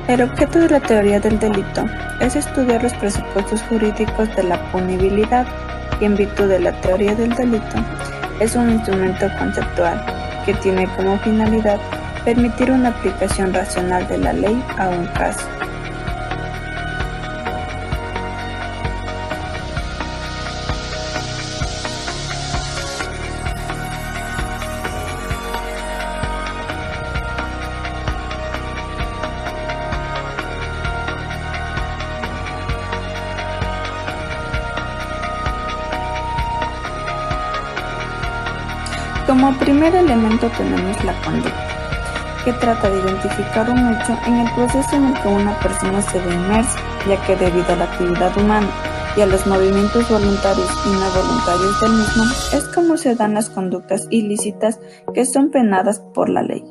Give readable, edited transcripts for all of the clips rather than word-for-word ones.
El objeto de la teoría del delito es estudiar los presupuestos jurídicos de la punibilidad y, en virtud de la teoría del delito, es un instrumento conceptual que tiene como finalidad permitir una aplicación racional de la ley a un caso. Como primer elemento tenemos la conducta, que trata de identificar un hecho en el proceso en el que una persona se ve inmersa, ya que debido a la actividad humana y a los movimientos voluntarios y no voluntarios del mismo, es como se dan las conductas ilícitas que son penadas por la ley.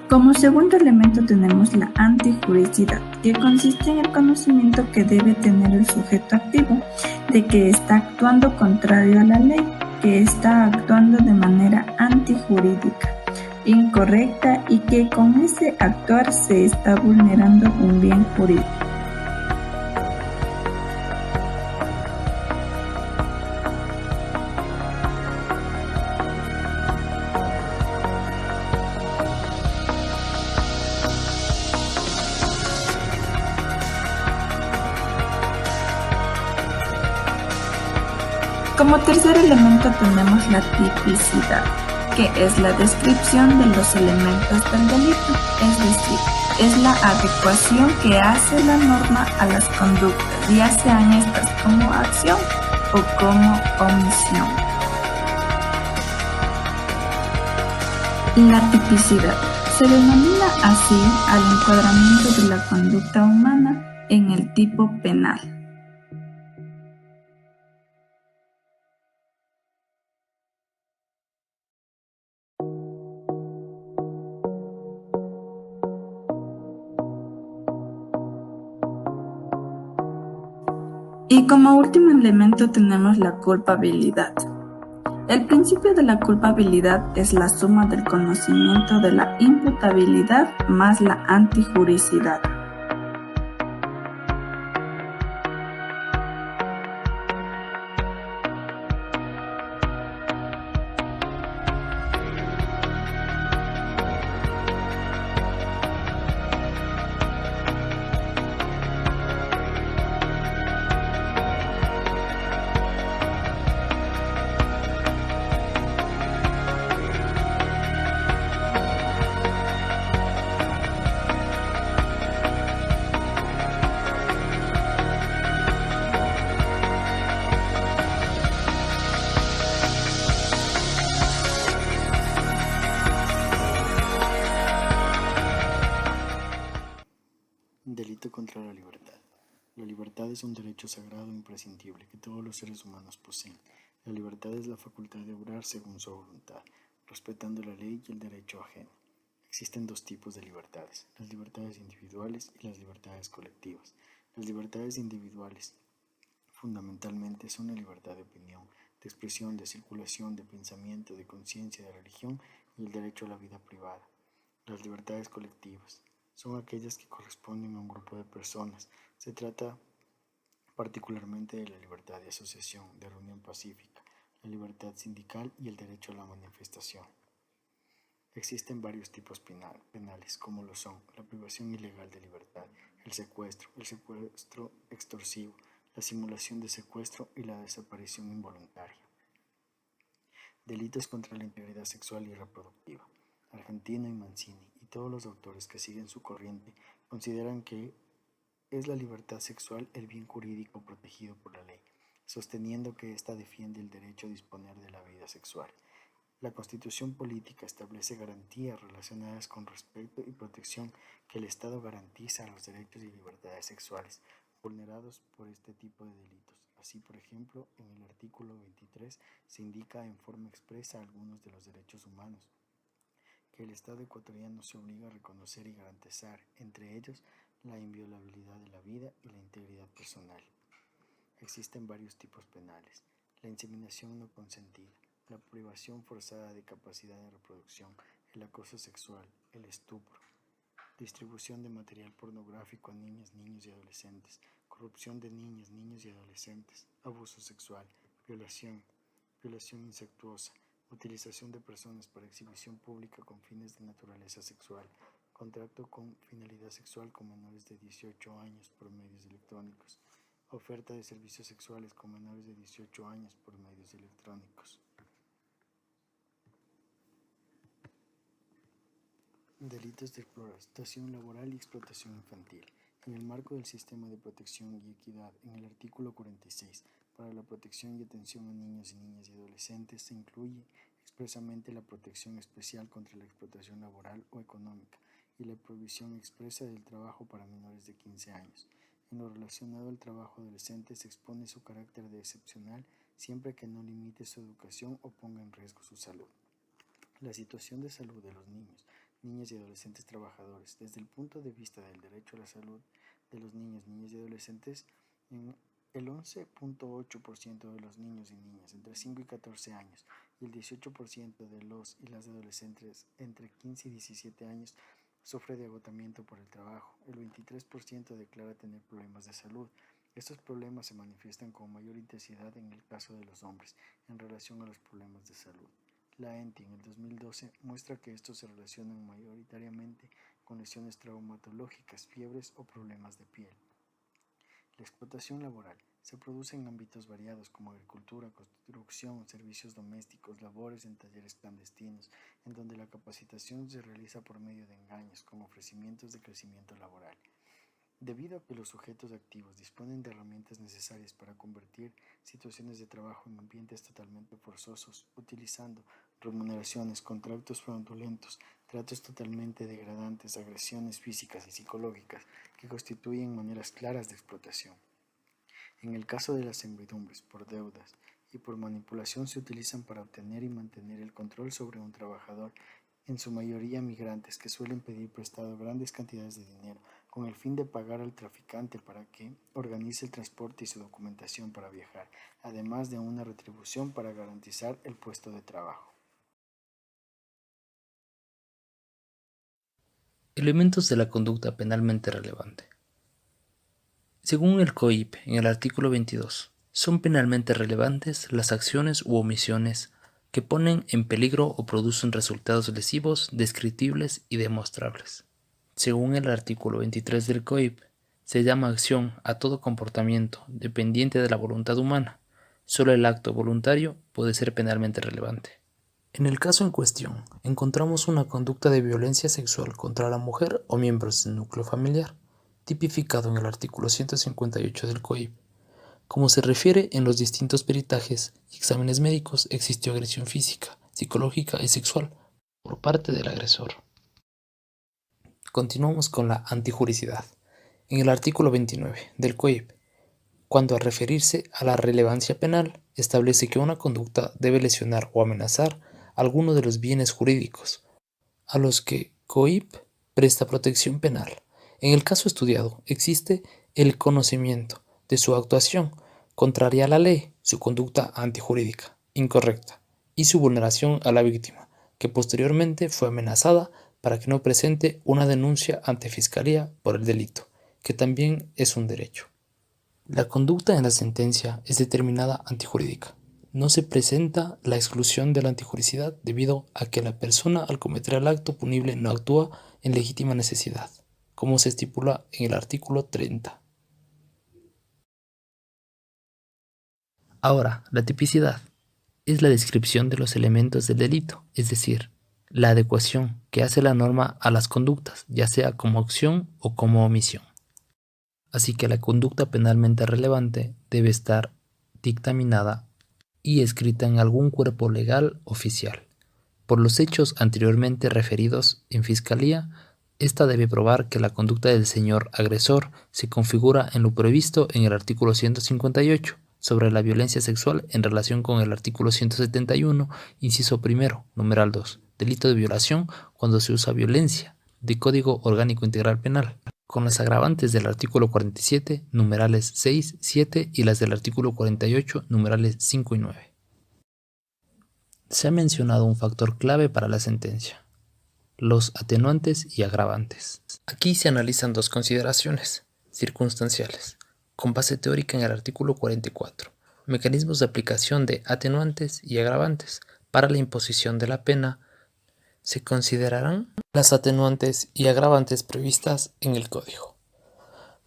Como segundo elemento tenemos la antijuricidad, que consiste en el conocimiento que debe tener el sujeto activo de que está actuando contrario a la ley, que está actuando de manera antijurídica, incorrecta y que con ese actuar se está vulnerando un bien jurídico. Como tercer elemento tenemos la tipicidad, que es la descripción de los elementos del delito, es decir, es la adecuación que hace la norma a las conductas, ya sean estas como acción o como omisión. La tipicidad se denomina así al encuadramiento de la conducta humana en el tipo penal. Y como último elemento tenemos la culpabilidad. El principio de la culpabilidad es la suma del conocimiento de la imputabilidad más la antijuricidad. Delito contra la libertad. La libertad es un derecho sagrado e imprescindible que todos los seres humanos poseen. La libertad es la facultad de obrar según su voluntad, respetando la ley y el derecho ajeno. Existen dos tipos de libertades, las libertades individuales y las libertades colectivas. Las libertades individuales fundamentalmente son la libertad de opinión, de expresión, de circulación, de pensamiento, de conciencia, de religión y el derecho a la vida privada. Las libertades colectivas son aquellas que corresponden a un grupo de personas. Se trata particularmente de la libertad de asociación, de reunión pacífica, la libertad sindical y el derecho a la manifestación. Existen varios tipos penales, como lo son la privación ilegal de libertad, el secuestro extorsivo, la simulación de secuestro y la desaparición involuntaria. Delitos contra la integridad sexual y reproductiva. Argentino y Mancini y todos los autores que siguen su corriente consideran que es la libertad sexual el bien jurídico protegido por la ley, sosteniendo que ésta defiende el derecho a disponer de la vida sexual. La Constitución política establece garantías relacionadas con respeto y protección que el Estado garantiza a los derechos y libertades sexuales vulnerados por este tipo de delitos. Así, por ejemplo, en el artículo 23 se indica en forma expresa algunos de los derechos humanos que el Estado ecuatoriano se obliga a reconocer y garantizar, entre ellos la inviolabilidad de la vida y la integridad personal. Existen varios tipos penales: la inseminación no consentida, la privación forzada de capacidad de reproducción, el acoso sexual, el estupro, distribución de material pornográfico a niñas, niños y adolescentes, corrupción de niñas, niños y adolescentes, abuso sexual, violación, violación incestuosa, utilización de personas para exhibición pública con fines de naturaleza sexual, contrato con finalidad sexual con menores de 18 años por medios electrónicos, oferta de servicios sexuales con menores de 18 años por medios electrónicos. Delitos de explotación laboral y explotación infantil. En el marco del Sistema de Protección y Equidad, en el artículo 46, para la protección y atención a niños y niñas y adolescentes se incluye expresamente la protección especial contra la explotación laboral o económica y la prohibición expresa del trabajo para menores de 15 años. En lo relacionado al trabajo adolescente se expone su carácter de excepcional siempre que no limite su educación o ponga en riesgo su salud. La situación de salud de los niños, niñas y adolescentes trabajadores, desde el punto de vista del derecho a la salud de los niños, niñas y adolescentes, el 11.8% de los niños y niñas entre 5 y 14 años y el 18% de los y las adolescentes entre 15 y 17 años sufre de agotamiento por el trabajo. El 23% declara tener problemas de salud. Estos problemas se manifiestan con mayor intensidad en el caso de los hombres en relación a los problemas de salud. La ENTI en el 2012 muestra que estos se relacionan mayoritariamente con lesiones traumatológicas, fiebres o problemas de piel. La explotación laboral se produce en ámbitos variados como agricultura, construcción, servicios domésticos, labores en talleres clandestinos, en donde la capacitación se realiza por medio de engaños con ofrecimientos de crecimiento laboral. Debido a que los sujetos activos disponen de herramientas necesarias para convertir situaciones de trabajo en ambientes totalmente forzosos, utilizando remuneraciones, contratos fraudulentos, tratos totalmente degradantes, agresiones físicas y psicológicas que constituyen maneras claras de explotación. En el caso de las servidumbres, por deudas y por manipulación se utilizan para obtener y mantener el control sobre un trabajador, en su mayoría migrantes que suelen pedir prestado grandes cantidades de dinero con el fin de pagar al traficante para que organice el transporte y su documentación para viajar, además de una retribución para garantizar el puesto de trabajo. Elementos de la conducta penalmente relevante. Según el COIP, en el artículo 22, son penalmente relevantes las acciones u omisiones que ponen en peligro o producen resultados lesivos, descriptibles y demostrables. Según el artículo 23 del COIP, se llama acción a todo comportamiento dependiente de la voluntad humana. Solo el acto voluntario puede ser penalmente relevante. En el caso en cuestión, encontramos una conducta de violencia sexual contra la mujer o miembros del núcleo familiar, tipificado en el artículo 158 del COIP. Como se refiere en los distintos peritajes y exámenes médicos, existió agresión física, psicológica y sexual por parte del agresor. Continuamos con la antijuricidad. En el artículo 29 del COIP, cuando al referirse a la relevancia penal, establece que una conducta debe lesionar o amenazar alguno de los bienes jurídicos a los que COIP presta protección penal. En el caso estudiado, existe el conocimiento de su actuación contraria a la ley, su conducta antijurídica, incorrecta, y su vulneración a la víctima, que posteriormente fue amenazada para que no presente una denuncia ante Fiscalía por el delito, que también es un derecho. La conducta en la sentencia es determinada antijurídica. No se presenta la exclusión de la antijuricidad debido a que la persona al cometer el acto punible no actúa en legítima necesidad, como se estipula en el artículo 30. Ahora, la tipicidad es la descripción de los elementos del delito, es decir, la adecuación que hace la norma a las conductas, ya sea como acción o como omisión. Así que la conducta penalmente relevante debe estar dictaminada y escrita en algún cuerpo legal oficial. Por los hechos anteriormente referidos en Fiscalía, esta debe probar que la conducta del señor agresor se configura en lo previsto en el artículo 158 sobre la violencia sexual en relación con el artículo 171, inciso primero, numeral 2, delito de violación cuando se usa violencia, de Código Orgánico Integral Penal, con las agravantes del artículo 47, numerales 6, 7 y las del artículo 48, numerales 5 y 9. Se ha mencionado un factor clave para la sentencia: los atenuantes y agravantes. Aquí se analizan dos consideraciones circunstanciales, con base teórica en el artículo 44, mecanismos de aplicación de atenuantes y agravantes para la imposición de la pena. Se considerarán las atenuantes y agravantes previstas en el Código.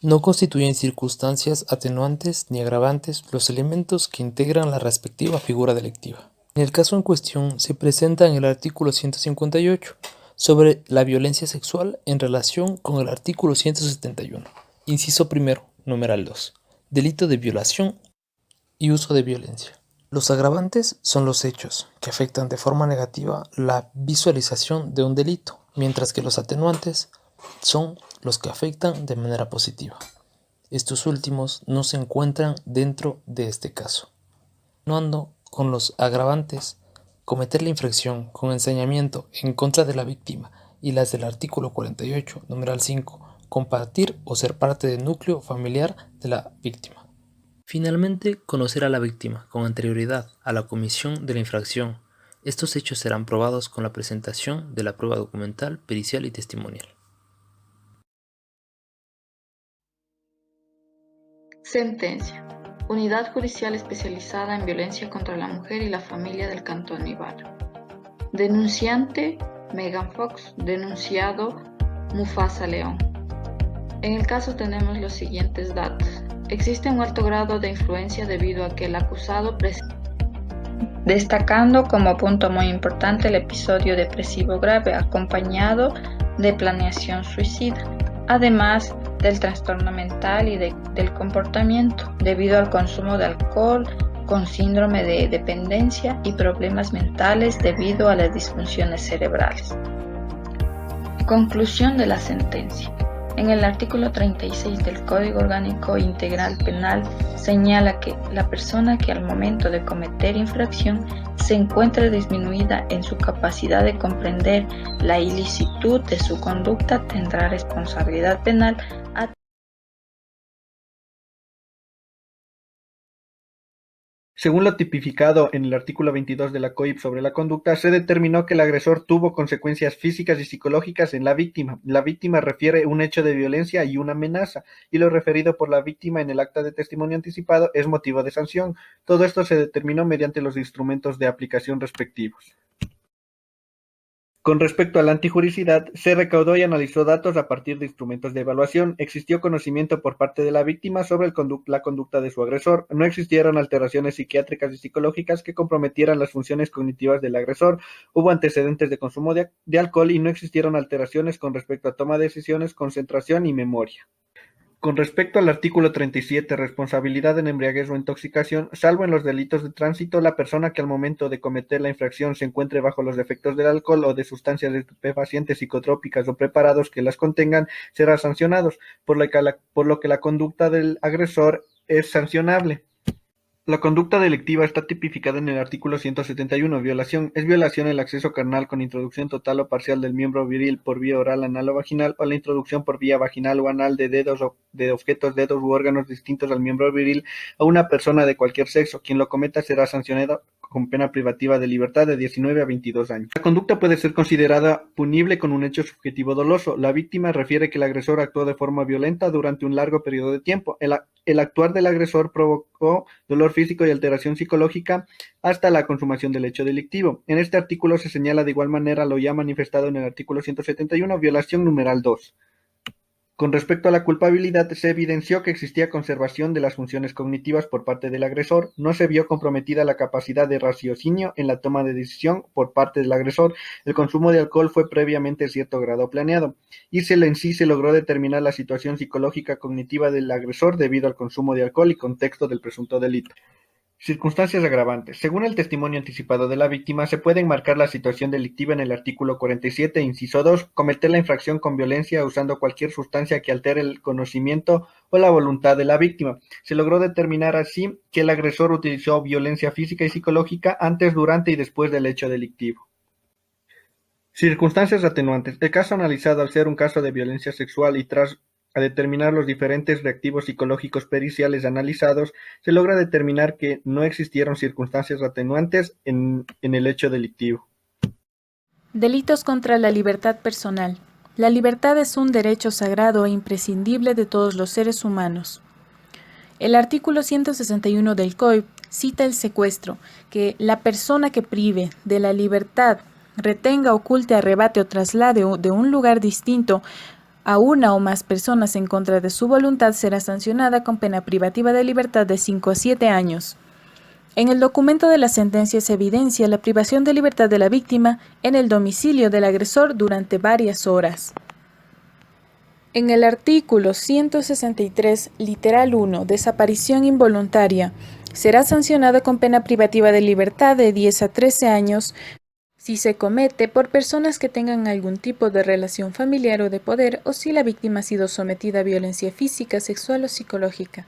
No constituyen circunstancias atenuantes ni agravantes los elementos que integran la respectiva figura delictiva. En el caso en cuestión se presenta en el artículo 158 sobre la violencia sexual en relación con el artículo 171, inciso primero, numeral 2, delito de violación y uso de violencia. Los agravantes son los hechos que afectan de forma negativa la visualización de un delito, mientras que los atenuantes son los que afectan de manera positiva. Estos últimos no se encuentran dentro de este caso. Continuando con los agravantes, cometer la infracción con ensañamiento en contra de la víctima y las del artículo 48, numeral 5, compartir o ser parte del núcleo familiar de la víctima. Finalmente, conocer a la víctima con anterioridad a la comisión de la infracción. Estos hechos serán probados con la presentación de la prueba documental, pericial y testimonial. Sentencia. Unidad Judicial Especializada en Violencia contra la Mujer y la Familia del Cantón Ibarra. Denunciante, Megan Fox. Denunciado, Mufasa León. En el caso tenemos los siguientes datos. Existe un alto grado de influencia debido a que el acusado destacando como punto muy importante el episodio depresivo grave acompañado de planeación suicida, además del trastorno mental y del comportamiento debido al consumo de alcohol, con síndrome de dependencia y problemas mentales debido a las disfunciones cerebrales. Conclusión de la sentencia. En el artículo 36 del Código Orgánico Integral Penal señala que la persona que al momento de cometer infracción se encuentre disminuida en su capacidad de comprender la ilicitud de su conducta tendrá responsabilidad penal. Según lo tipificado en el artículo 22 de la COIP sobre la conducta, se determinó que el agresor tuvo consecuencias físicas y psicológicas en la víctima. La víctima refiere un hecho de violencia y una amenaza, y lo referido por la víctima en el acta de testimonio anticipado es motivo de sanción. Todo esto se determinó mediante los instrumentos de aplicación respectivos. Con respecto a la antijuricidad, se recaudó y analizó datos a partir de instrumentos de evaluación. Existió conocimiento por parte de la víctima sobre la conducta de su agresor. No existieron alteraciones psiquiátricas y psicológicas que comprometieran las funciones cognitivas del agresor. Hubo antecedentes de consumo de alcohol y no existieron alteraciones con respecto a toma de decisiones, concentración y memoria. Con respecto al artículo 37, responsabilidad en embriaguez o intoxicación, salvo en los delitos de tránsito, la persona que al momento de cometer la infracción se encuentre bajo los efectos del alcohol o de sustancias estupefacientes, psicotrópicas o preparados que las contengan, será sancionado, por lo que la conducta del agresor es sancionable. La conducta delictiva está tipificada en el artículo 171. Violación. Es violación el acceso carnal con introducción total o parcial del miembro viril por vía oral, anal o vaginal, o la introducción por vía vaginal o anal de dedos o de objetos, dedos u órganos distintos al miembro viril a una persona de cualquier sexo. Quien lo cometa será sancionado con pena privativa de libertad de 19 a 22 años. La conducta puede ser considerada punible con un hecho subjetivo doloso. La víctima refiere que el agresor actuó de forma violenta durante un largo periodo de tiempo. El actuar del agresor provocó dolor físico y alteración psicológica hasta la consumación del hecho delictivo. En este artículo se señala de igual manera lo ya manifestado en el artículo 171, violación numeral 2. Con respecto a la culpabilidad, se evidenció que existía conservación de las funciones cognitivas por parte del agresor, no se vio comprometida la capacidad de raciocinio en la toma de decisión por parte del agresor, el consumo de alcohol fue previamente en cierto grado planeado, y en sí se logró determinar la situación psicológica cognitiva del agresor debido al consumo de alcohol y contexto del presunto delito. Circunstancias agravantes. Según el testimonio anticipado de la víctima, se puede enmarcar la situación delictiva en el artículo 47, inciso 2, cometer la infracción con violencia usando cualquier sustancia que altere el conocimiento o la voluntad de la víctima. Se logró determinar así que el agresor utilizó violencia física y psicológica antes, durante y después del hecho delictivo. Circunstancias atenuantes. El caso analizado, al ser un caso de violencia sexual y tras a determinar los diferentes reactivos psicológicos periciales analizados, se logra determinar que no existieron circunstancias atenuantes en el hecho delictivo. Delitos contra la libertad personal. La libertad es un derecho sagrado e imprescindible de todos los seres humanos. El artículo 161 del COIP cita el secuestro, que la persona que prive de la libertad, retenga, oculte, arrebate o traslade de un lugar distinto a una o más personas en contra de su voluntad será sancionada con pena privativa de libertad de 5 a 7 años. En el documento de la sentencia se evidencia la privación de libertad de la víctima en el domicilio del agresor durante varias horas. En el artículo 163, literal 1, desaparición involuntaria, será sancionada con pena privativa de libertad de 10 a 13 años si se comete por personas que tengan algún tipo de relación familiar o de poder o si la víctima ha sido sometida a violencia física, sexual o psicológica.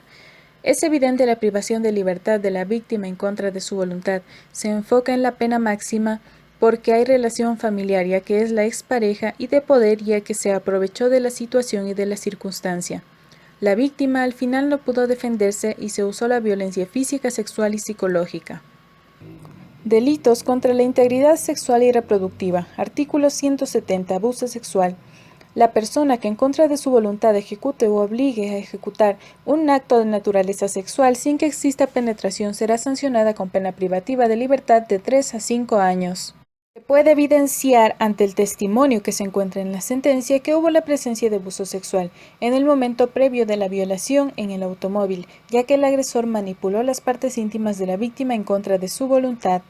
Es evidente la privación de libertad de la víctima en contra de su voluntad. Se enfoca en la pena máxima porque hay relación familiar, ya que es la expareja, y de poder, ya que se aprovechó de la situación y de la circunstancia. La víctima al final no pudo defenderse y se usó la violencia física, sexual y psicológica. Delitos contra la integridad sexual y reproductiva. Artículo 170. Abuso sexual. La persona que en contra de su voluntad ejecute o obligue a ejecutar un acto de naturaleza sexual sin que exista penetración será sancionada con pena privativa de libertad de 3 a 5 años. Se puede evidenciar ante el testimonio que se encuentra en la sentencia que hubo la presencia de abuso sexual en el momento previo de la violación en el automóvil, ya que el agresor manipuló las partes íntimas de la víctima en contra de su voluntad.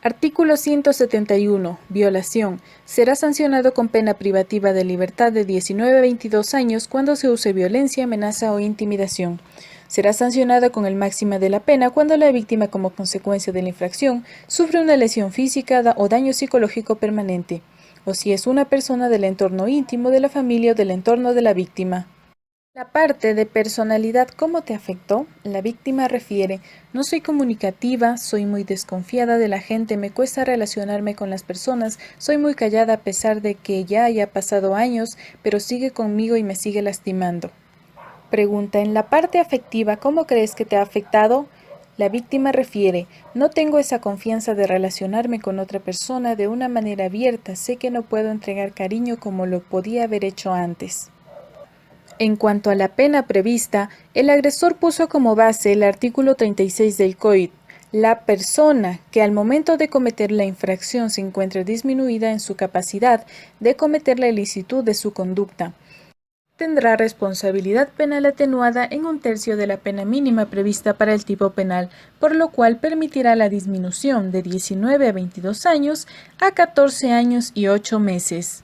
Artículo 171. Violación. Será sancionado con pena privativa de libertad de 19 a 22 años cuando se use violencia, amenaza o intimidación. Será sancionada con el máximo de la pena cuando la víctima, como consecuencia de la infracción, sufre una lesión física o daño psicológico permanente, o si es una persona del entorno íntimo de la familia o del entorno de la víctima. La parte de personalidad, ¿cómo te afectó? La víctima refiere: no soy comunicativa, soy muy desconfiada de la gente, me cuesta relacionarme con las personas, soy muy callada a pesar de que ya haya pasado años, pero sigue conmigo y me sigue lastimando. Pregunta: en la parte afectiva, ¿cómo crees que te ha afectado? La víctima refiere: no tengo esa confianza de relacionarme con otra persona de una manera abierta, sé que no puedo entregar cariño como lo podía haber hecho antes. En cuanto a la pena prevista, el agresor puso como base el artículo 36 del COIP. La persona que al momento de cometer la infracción se encuentre disminuida en su capacidad de cometer la ilicitud de su conducta, tendrá responsabilidad penal atenuada en 1/3 de la pena mínima prevista para el tipo penal, por lo cual permitirá la disminución de 19 a 22 años a 14 años y 8 meses.